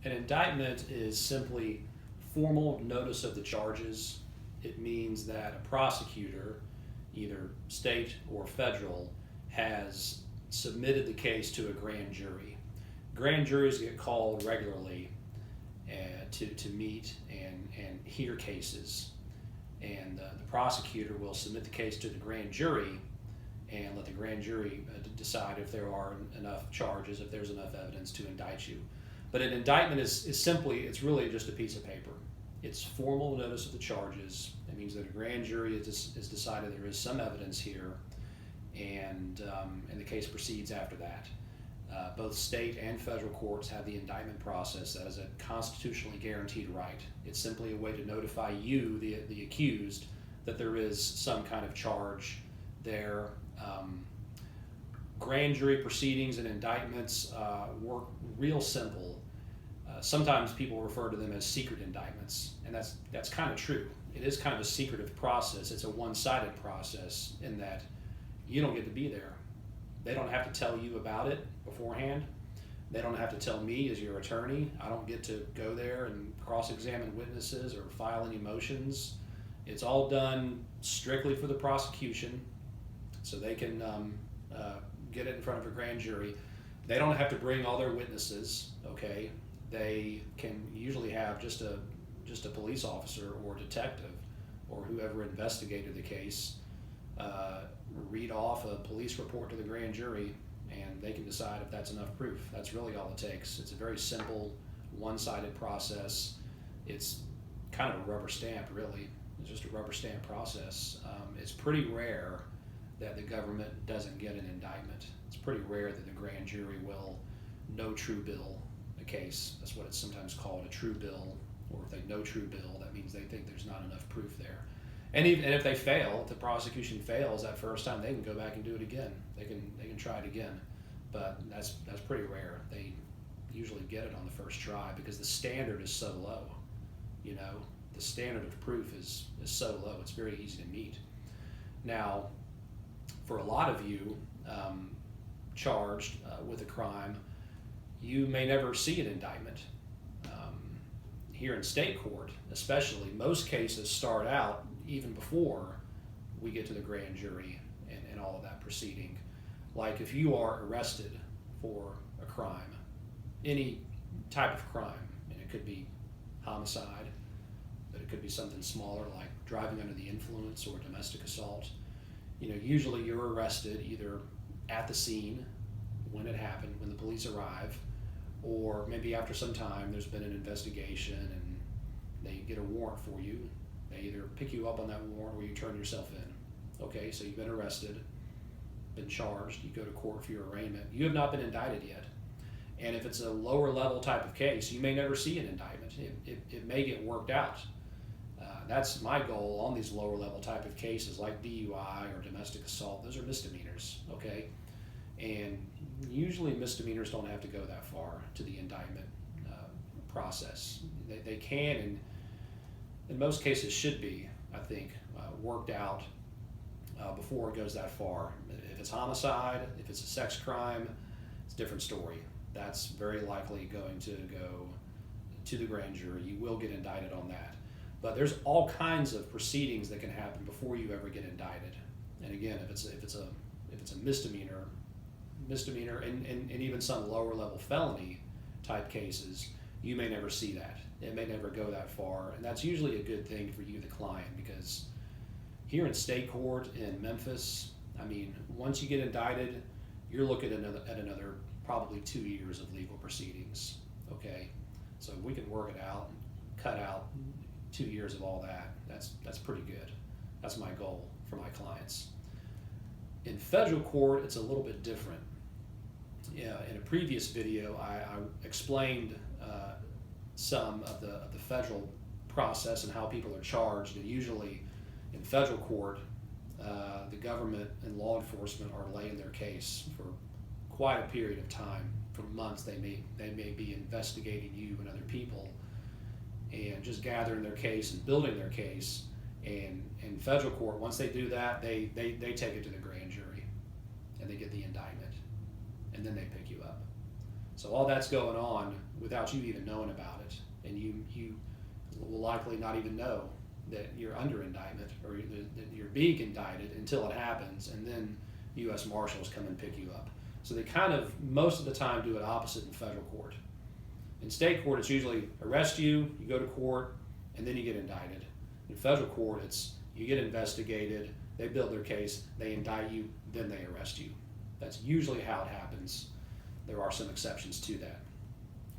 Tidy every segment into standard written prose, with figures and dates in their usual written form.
An indictment is simply formal notice of the charges. It means that a prosecutor, either state or federal, has submitted the case to a grand jury. Grand juries get called regularly to meet and hear cases. And the prosecutor will submit the case to the grand jury and let the grand jury decide if there are enough charges, if there's enough evidence to indict you. But an indictment is simply, it's really just a piece of paper. It's formal notice of the charges. It means that a grand jury has decided there is some evidence here, and the case proceeds after that. Both state and federal courts have the indictment process. That is a constitutionally guaranteed right. It's simply a way to notify you, the accused, that there is some kind of charge there. Grand jury proceedings and indictments work real simple. Sometimes people refer to them as secret indictments, and that's kind of true. It is kind of a secretive process. It's a one-sided process in that you don't get to be there. They don't have to tell you about it beforehand. They don't have to tell me as your attorney. I don't get to go there and cross-examine witnesses or file any motions. It's all done strictly for the prosecution, so they can get it in front of a grand jury. They don't have to bring all their witnesses, okay? They can usually have just a police officer or detective or whoever investigated the case read off a police report to the grand jury, and they can decide if that's enough proof. That's really all it takes. It's a very simple, one-sided process. It's kind of a rubber stamp, really. It's just a rubber stamp process. It's pretty rare that the government doesn't get an indictment. It's pretty rare that the grand jury will no true bill a case. That's what it's sometimes called, a true bill, or if they no true bill, that means they think there's not enough proof there. And if they fail, if the prosecution fails that first time, they can go back and do it again. They can try it again, but that's pretty rare. They usually get it on the first try because the standard is so low. You know, the standard of proof is so low. It's very easy to meet. Now, for a lot of you charged with a crime, you may never see an indictment. Here in state court, especially, most cases start out even before we get to the grand jury and all of that proceeding. Like if you are arrested for a crime, any type of crime, and it could be homicide, but it could be something smaller like driving under the influence or domestic assault. You know, usually you're arrested either at the scene when it happened, when the police arrive, or maybe after some time there's been an investigation and they get a warrant for you. They either pick you up on that warrant or you turn yourself in. Okay, so you've been arrested, been charged, you go to court for your arraignment. You have not been indicted yet. And if it's a lower level type of case, you may never see an indictment. It may get worked out. That's my goal on these lower level type of cases like DUI or domestic assault. Those are misdemeanors, okay? And usually misdemeanors don't have to go that far to the indictment process. They can, and in most cases should be, I think, worked out before it goes that far. If it's homicide, if it's a sex crime, it's a different story. That's very likely going to go to the grand jury. You will get indicted on that. But there's all kinds of proceedings that can happen before you ever get indicted. And again, if it's a misdemeanor, and even some lower level felony type cases, you may never see that. It may never go that far, and that's usually a good thing for you, the client, because here in state court in Memphis, I mean, once you get indicted, you're looking at another probably 2 years of legal proceedings. Okay, so if we can work it out and cut out 2 years of all that, that's pretty good. That's my goal for my clients. In federal court, it's a little bit different. Yeah, in a previous video, I explained some of the federal process and how people are charged. And usually, in federal court, the government and law enforcement are laying their case for quite a period of time. For months, they may be investigating you and other people, and just gathering their case and building their case. And in federal court, once they do that, they take it to the grand jury, and they get the indictment, and then they pick you up. So all that's going on without you even knowing about it, and you will likely not even know that you're under indictment or that you're being indicted until it happens, and then U.S. Marshals come and pick you up. So they kind of, most of the time, do it opposite in federal court. In state court, it's usually arrest you, you go to court, and then you get indicted. In federal court, it's you get investigated, they build their case, they indict you, then they arrest you. That's usually how it happens. There are some exceptions to that.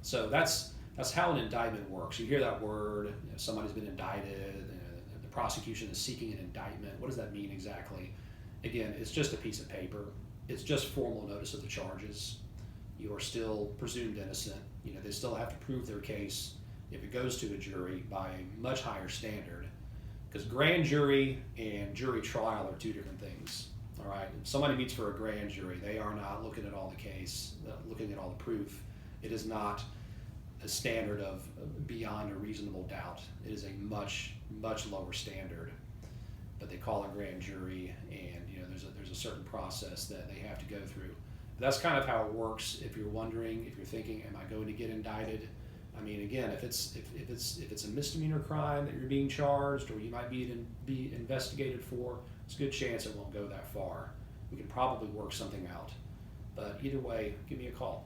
So that's how an indictment works. You hear that word, somebody's been indicted, the prosecution is seeking an indictment. What does that mean exactly? Again, it's just a piece of paper. It's just formal notice of the charges. You are still presumed innocent. They still have to prove their case if it goes to a jury by a much higher standard, because grand jury and jury trial are two different things. All right, if somebody meets for a grand jury, they are not looking at all the case, looking at all the proof. It is not a standard of beyond a reasonable doubt. It is a much lower standard. But they call a grand jury, and there's a certain process that they have to go through. But that's kind of how it works. If you're wondering, if you're thinking, am I going to get indicted? I mean, again, if it's a misdemeanor crime that you're being charged, or you might be investigated for, it's a good chance it won't go that far. We can probably work something out. But either way, give me a call.